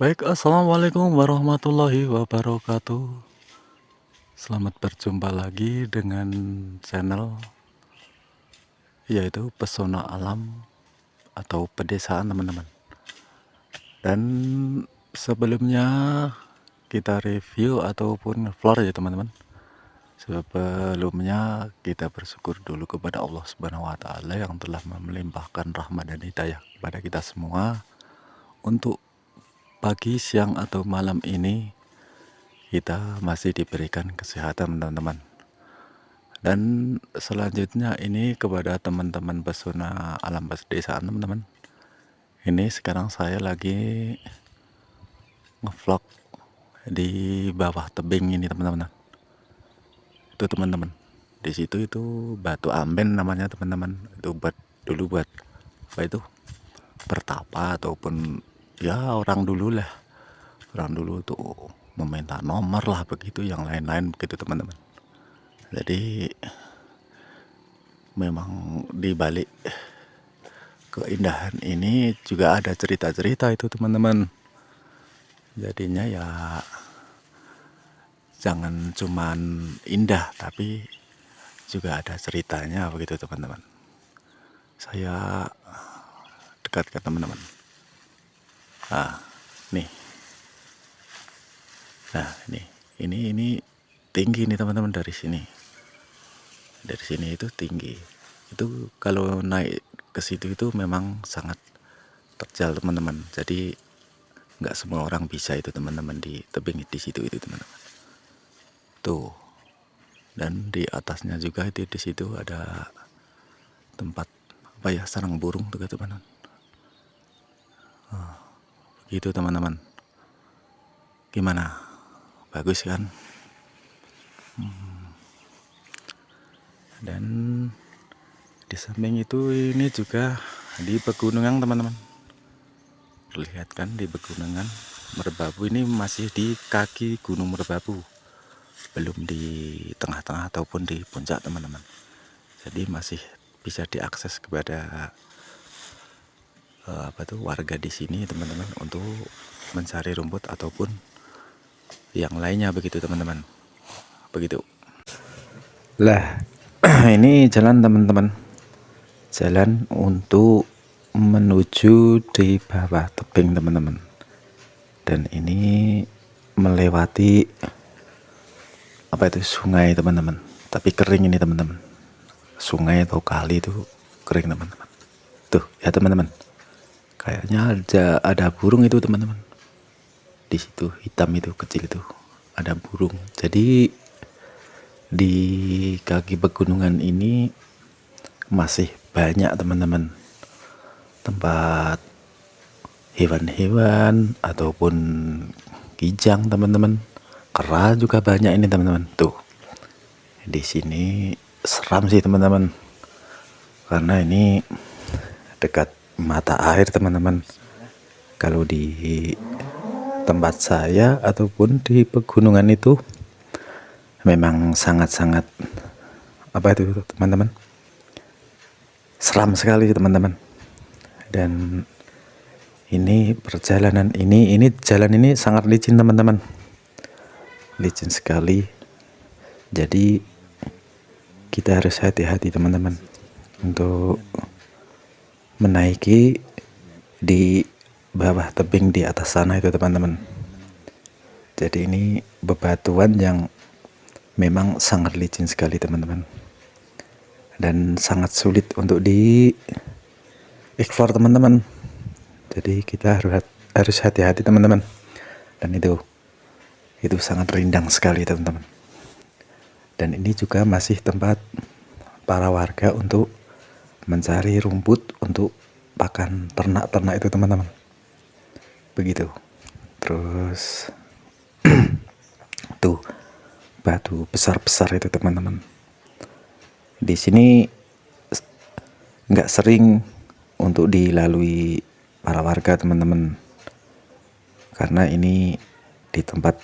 Baik, assalamualaikum warahmatullahi wabarakatuh. Selamat berjumpa lagi dengan channel yaitu Pesona Alam atau Pedesaan, teman-teman. Dan sebelumnya kita review ataupun vlog ya, teman-teman. Sebelumnya kita bersyukur dulu kepada Allah Subhanahu wa taala yang telah melimpahkan rahmat dan hidayah kepada kita semua untuk pagi, siang atau malam ini kita masih diberikan kesehatan, teman-teman. Dan selanjutnya ini kepada teman-teman Pesona Alam Pedesaan, teman-teman. Ini sekarang saya lagi ngevlog di bawah tebing ini, teman-teman. Itu teman-teman, di situ itu batu amben namanya, teman-teman. Itu buat apa itu, bertapa ataupun ya orang dulu tuh meminta nomor lah, begitu, yang lain-lain begitu, teman-teman. Jadi memang di balik keindahan ini juga ada cerita-cerita itu, teman-teman. Jadinya ya jangan cuman indah tapi juga ada ceritanya begitu, teman-teman. Saya dekatkan, teman-teman. Nih. Nah, ini tinggi nih, teman-teman. Dari sini itu tinggi. Itu kalau naik ke situ itu memang sangat terjal, teman-teman. Jadi nggak semua orang bisa itu, teman-teman, di tebing di situ itu, teman-teman. Tuh. Dan di atasnya juga itu, di situ ada tempat apa ya, sarang burung tuh, teman-teman. Begitu, teman-teman. Gimana? Bagus kan? Dan di samping itu ini juga di pegunungan, teman-teman. Lihat kan, di pegunungan Merbabu. Ini masih di kaki Gunung Merbabu, belum di tengah-tengah ataupun di puncak, teman-teman. Jadi masih bisa diakses kepada warga di sini, teman-teman, untuk mencari rumput ataupun yang lainnya begitu, teman-teman. Begitu. Lah, ini jalan, teman-teman. Jalan untuk menuju di bawah tebing, teman-teman. Dan ini melewati apa itu, sungai, teman-teman. Tapi kering ini, teman-teman. Sungai atau kali itu kering, teman-teman. Tuh ya, teman-teman. Kayaknya ada burung itu, teman-teman. Di situ hitam itu, kecil itu, ada burung. Jadi di kaki pegunungan ini masih banyak, teman-teman, tempat hewan-hewan ataupun kijang, teman-teman. Kera juga banyak ini, teman-teman. Tuh. Di sini seram sih, teman-teman. Karena ini dekat mata air, teman-teman. Kalau di tempat saya ataupun di pegunungan itu memang sangat-sangat apa itu, teman-teman, seram sekali, teman-teman. Dan ini perjalanan ini jalan ini sangat licin, teman-teman. Licin sekali. Jadi kita harus hati-hati, teman-teman, untuk menaiki di bawah tebing di atas sana itu, teman-teman. Jadi ini bebatuan yang memang sangat licin sekali, teman-teman, dan sangat sulit untuk di explore, teman-teman. Jadi kita harus hati-hati, teman-teman. Dan itu sangat rindang sekali, teman-teman. Dan ini juga masih tempat para warga untuk mencari rumput untuk pakan ternak-ternak itu, teman-teman. Begitu. Terus tuh batu besar-besar itu, teman-teman. Di sini nggak sering untuk dilalui para warga, teman-teman, karena ini di tempat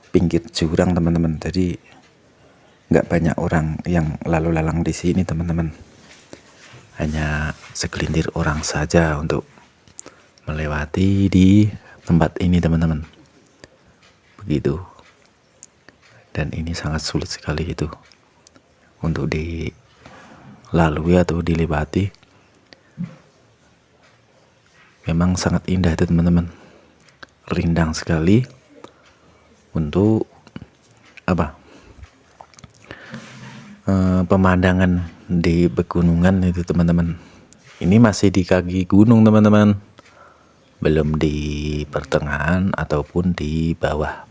pinggir jurang, teman-teman. Jadi nggak banyak orang yang lalu lalang di sini, teman-teman. Hanya segelintir orang saja untuk melewati di tempat ini teman-teman, begitu. Dan ini sangat sulit sekali itu untuk dilalui atau dilewati. Memang sangat indah itu teman-teman, rindang sekali untuk pemandangan di pegunungan itu teman-teman. Ini masih di kaki gunung teman-teman, belum di pertengahan ataupun di bawah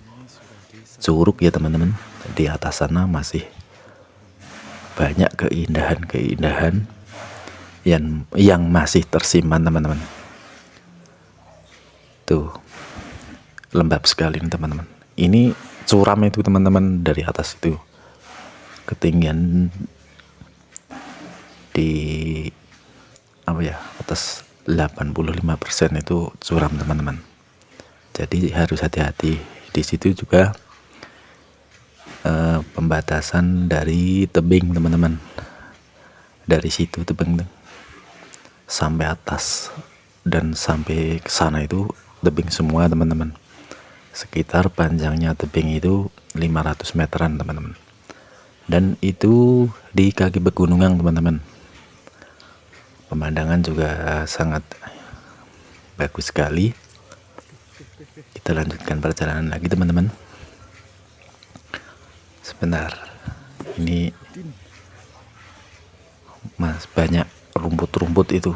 curug ya teman-teman. Di atas sana masih banyak keindahan-keindahan yang masih tersimpan teman-teman. Tuh, lembab sekali nih teman-teman. Ini curam itu teman-teman, dari atas itu ketinggian di atas 85% itu curam teman-teman. Jadi harus hati-hati. Di situ juga pembatasan dari tebing teman-teman. Dari situ tebing sampai atas dan sampai ke sana itu tebing semua teman-teman. Sekitar panjangnya tebing itu 500 meteran teman-teman. Dan itu di kaki pegunungan teman-teman. Pemandangan juga sangat bagus sekali. Kita lanjutkan perjalanan lagi teman-teman. Sebentar, ini banyak rumput-rumput itu,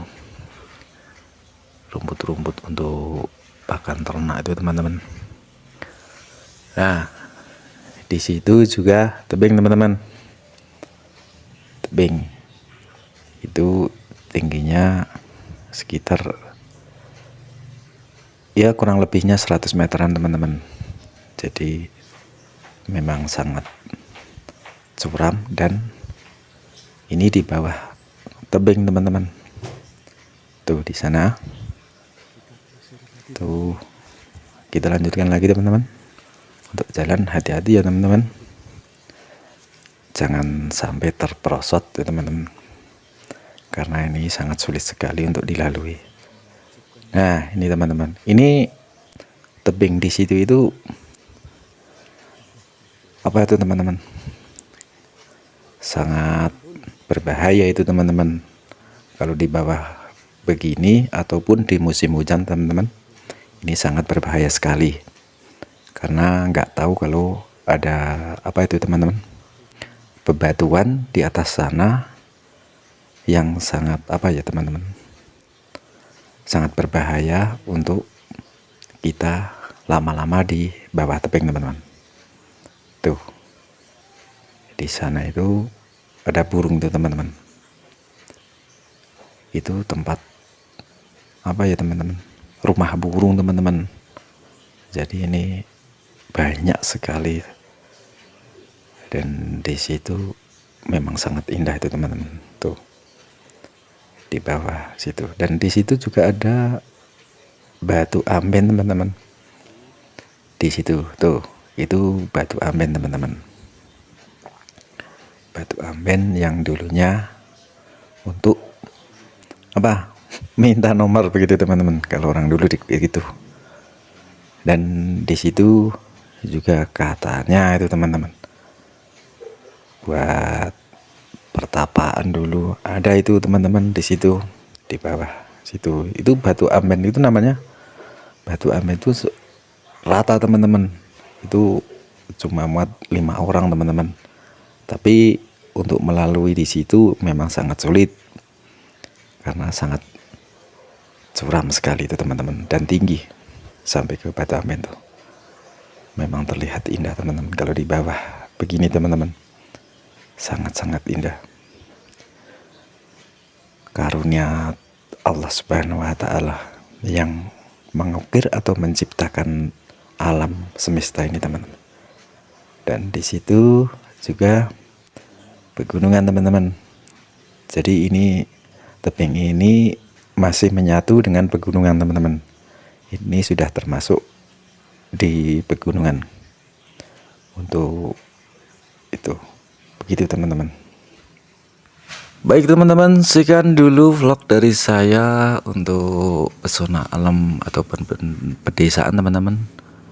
rumput-rumput untuk pakan ternak itu teman-teman. Nah, di situ juga tebing teman-teman. Tebing itu tingginya sekitar ya kurang lebihnya 100 meteran teman-teman. Jadi memang sangat curam dan ini di bawah tebing teman-teman. Tuh di sana. Tuh, kita lanjutkan lagi teman-teman. Untuk jalan hati-hati ya teman-teman, jangan sampai terperosot ya teman-teman, karena ini sangat sulit sekali untuk dilalui. Nah ini teman-teman, ini tebing di situ itu apa itu teman-teman, sangat berbahaya itu teman-teman. Kalau di bawah begini ataupun di musim hujan teman-teman, ini sangat berbahaya sekali, karena nggak tahu kalau ada apa itu teman-teman, bebatuan di atas sana yang sangat teman-teman, sangat berbahaya untuk kita lama-lama di bawah tebing teman-teman. Tuh di sana itu ada burung tuh teman-teman. Itu tempat teman-teman, rumah burung teman-teman. Jadi ini banyak sekali, dan di situ memang sangat indah itu teman-teman. Tuh di bawah situ, dan di situ juga ada batu amben teman-teman. Di situ tuh, itu batu amben teman-teman. Batu amben yang dulunya untuk minta nomor begitu teman-teman, kalau orang dulu begitu. Dan di situ juga katanya itu teman-teman, buat pertapaan dulu ada itu teman-teman. Di situ di bawah situ itu batu amben, itu namanya batu amben. Itu rata teman-teman, itu cuma muat 5 orang teman-teman. Tapi untuk melalui di situ memang sangat sulit, karena sangat curam sekali itu teman-teman, dan tinggi sampai ke batu amben tuh. Memang terlihat indah teman-teman kalau di bawah begini teman-teman, sangat-sangat indah. Karunia Allah Subhanahu wa Ta'ala yang mengukir atau menciptakan alam semesta ini teman-teman. Dan di situ juga pegunungan teman-teman. Jadi ini tebing ini masih menyatu dengan pegunungan teman-teman. Ini sudah termasuk di pegunungan untuk itu, begitu teman-teman. Baik teman-teman, sekian dulu vlog dari saya untuk pesona alam ataupun pedesaan teman-teman.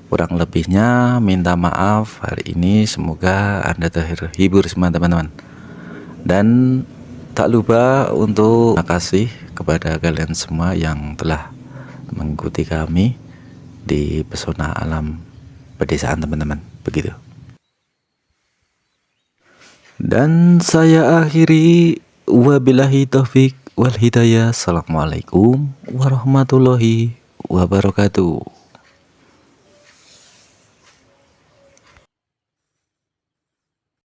Kurang lebihnya minta maaf hari ini, semoga Anda terhibur semua teman-teman. Dan tak lupa untuk terima kasih kepada kalian semua yang telah mengikuti kami di pesona alam pedesaan teman-teman, begitu. Dan saya akhiri, wabillahi taufik wal hidayah. Assalamualaikum warahmatullahi wabarakatuh.